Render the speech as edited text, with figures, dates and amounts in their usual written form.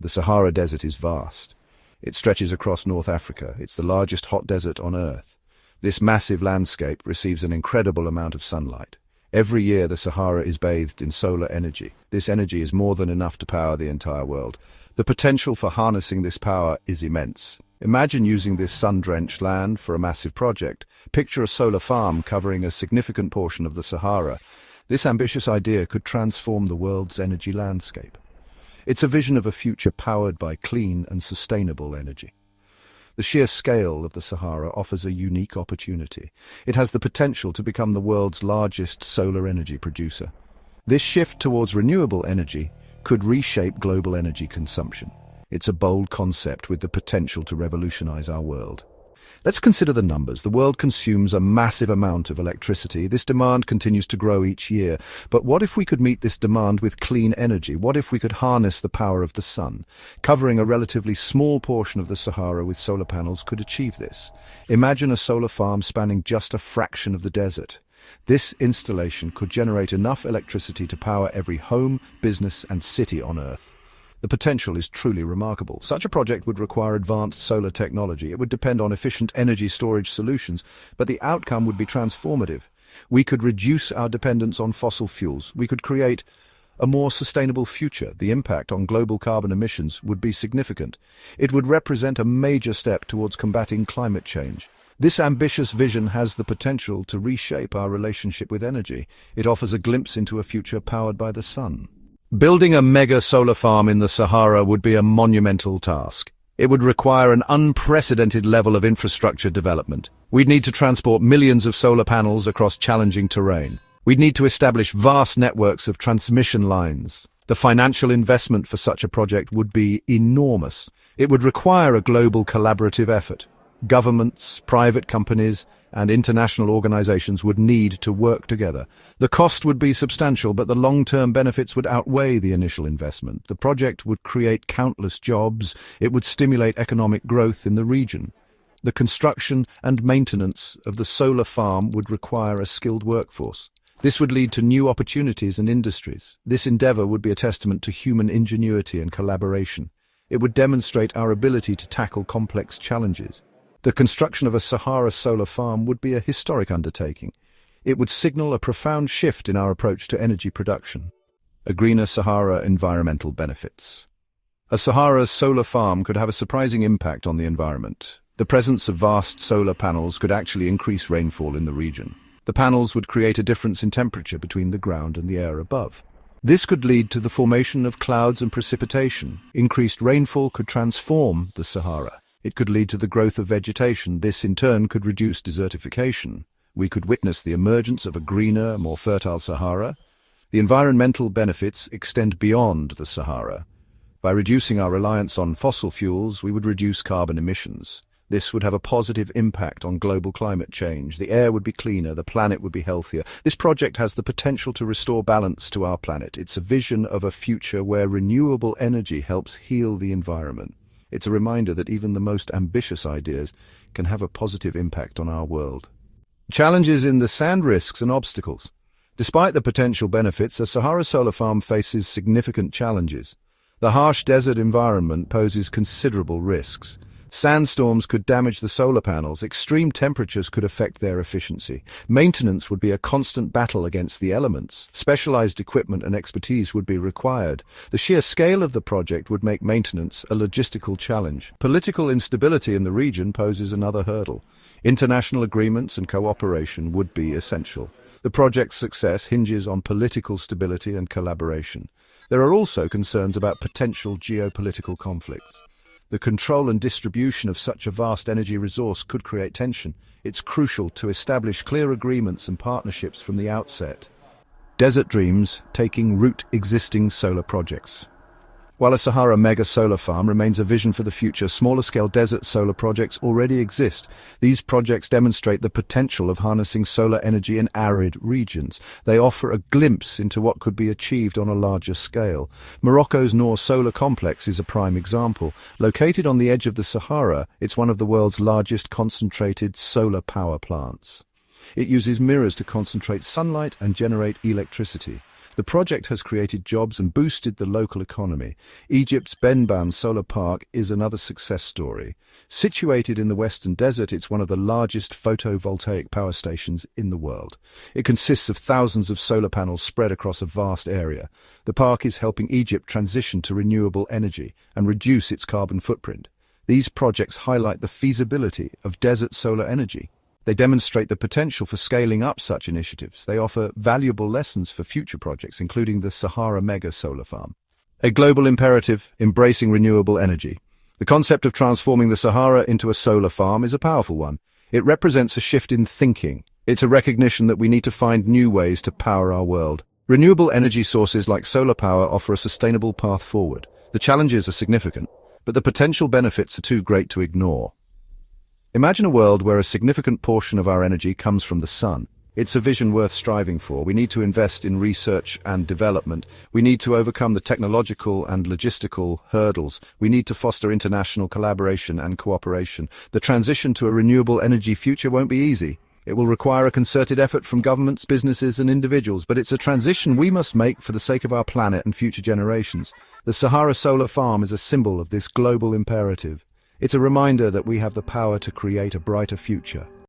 The Sahara Desert is vast. It stretches across North Africa. It's the largest hot desert on Earth. This massive landscape receives an incredible amount of sunlight. Every year the Sahara is bathed in solar energy. This energy is more than enough to power the entire world. The potential for harnessing this power is immense. Imagine using this sun-drenched land for a massive project. Picture a solar farm covering a significant portion of the Sahara. This ambitious idea could transform the world's energy landscape. It's a vision of a future powered by clean and sustainable energy. The sheer scale of the Sahara offers a unique opportunity. It has the potential to become the world's largest solar energy producer. This shift towards renewable energy could reshape global energy consumption. It's a bold concept with the potential to revolutionize our world. Let's consider the numbers. The world consumes a massive amount of electricity. This demand continues to grow each year. But what if we could meet this demand with clean energy? What if we could harness the power of the sun? Covering a relatively small portion of the Sahara with solar panels could achieve this. Imagine a solar farm spanning just a fraction of the desert. This installation could generate enough electricity to power every home, business, and city on Earth. The potential is truly remarkable. Such a project would require advanced solar technology. It would depend on efficient energy storage solutions, but the outcome would be transformative. We could reduce our dependence on fossil fuels. We could create a more sustainable future. The impact on global carbon emissions would be significant. It would represent a major step towards combating climate change. This ambitious vision has the potential to reshape our relationship with energy. It offers a glimpse into a future powered by the sun. Building a mega solar farm in the Sahara would be a monumental task. It would require an unprecedented level of infrastructure development. We'd need to transport millions of solar panels across challenging terrain. We'd need to establish vast networks of transmission lines. The financial investment for such a project would be enormous. It would require a global collaborative effort. Governments, private companies, and international organizations would need to work together. The cost would be substantial, but the long-term benefits would outweigh the initial investment. The project would create countless jobs. It would stimulate economic growth in the region. The construction and maintenance of the solar farm would require a skilled workforce. This would lead to new opportunities and industries. This endeavor would be a testament to human ingenuity and collaboration. It would demonstrate our ability to tackle complex challenges. The construction of a Sahara solar farm would be a historic undertaking. It would signal a profound shift in our approach to energy production. A greener Sahara environmental benefits. A Sahara solar farm could have a surprising impact on the environment. The presence of vast solar panels could actually increase rainfall in the region. The panels would create a difference in temperature between the ground and the air above. This could lead to the formation of clouds and precipitation. Increased rainfall could transform the Sahara. It could lead to the growth of vegetation. This, in turn, could reduce desertification. We could witness the emergence of a greener, more fertile Sahara. The environmental benefits extend beyond the Sahara. By reducing our reliance on fossil fuels, we would reduce carbon emissions. This would have a positive impact on global climate change. The air would be cleaner, the planet would be healthier. This project has the potential to restore balance to our planet. It's a vision of a future where renewable energy helps heal the environment. It's a reminder that even the most ambitious ideas can have a positive impact on our world. Challenges in the sand, risks and obstacles. Despite the potential benefits, a Sahara solar farm faces significant challenges. The harsh desert environment poses considerable risks. Sandstorms could damage the solar panels. Extreme temperatures could affect their efficiency. Maintenance would be a constant battle against the elements. Specialized equipment and expertise would be required. The sheer scale of the project would make maintenance a logistical challenge. Political instability in the region poses another hurdle. International agreements and cooperation would be essential. The project's success hinges on political stability and collaboration. There are also concerns about potential geopolitical conflicts. The control and distribution of such a vast energy resource could create tension. It's crucial to establish clear agreements and partnerships from the outset. Desert dreams taking root. Existing solar projects. While a Sahara mega solar farm remains a vision for the future, smaller-scale desert solar projects already exist. These projects demonstrate the potential of harnessing solar energy in arid regions. They offer a glimpse into what could be achieved on a larger scale. Morocco's Noor Solar Complex is a prime example. Located on the edge of the Sahara, it's one of the world's largest concentrated solar power plants. It uses mirrors to concentrate sunlight and generate electricity. The project has created jobs and boosted the local economy. Egypt's Benban Solar Park is another success story. Situated in the Western Desert, it's one of the largest photovoltaic power stations in the world. It consists of thousands of solar panels spread across a vast area. The park is helping Egypt transition to renewable energy and reduce its carbon footprint. These projects highlight the feasibility of desert solar energy. They demonstrate the potential for scaling up such initiatives. They offer valuable lessons for future projects, including the Sahara Mega Solar Farm. A global imperative, embracing renewable energy. The concept of transforming the Sahara into a solar farm is a powerful one. It represents a shift in thinking. It's a recognition that we need to find new ways to power our world. Renewable energy sources like solar power offer a sustainable path forward. The challenges are significant, but the potential benefits are too great to ignore. Imagine a world where a significant portion of our energy comes from the sun. It's a vision worth striving for. We need to invest in research and development. We need to overcome the technological and logistical hurdles. We need to foster international collaboration and cooperation. The transition to a renewable energy future won't be easy. It will require a concerted effort from governments, businesses, and individuals, but it's a transition we must make for the sake of our planet and future generations. The Sahara Solar Farm is a symbol of this global imperative. It's a reminder that we have the power to create a brighter future.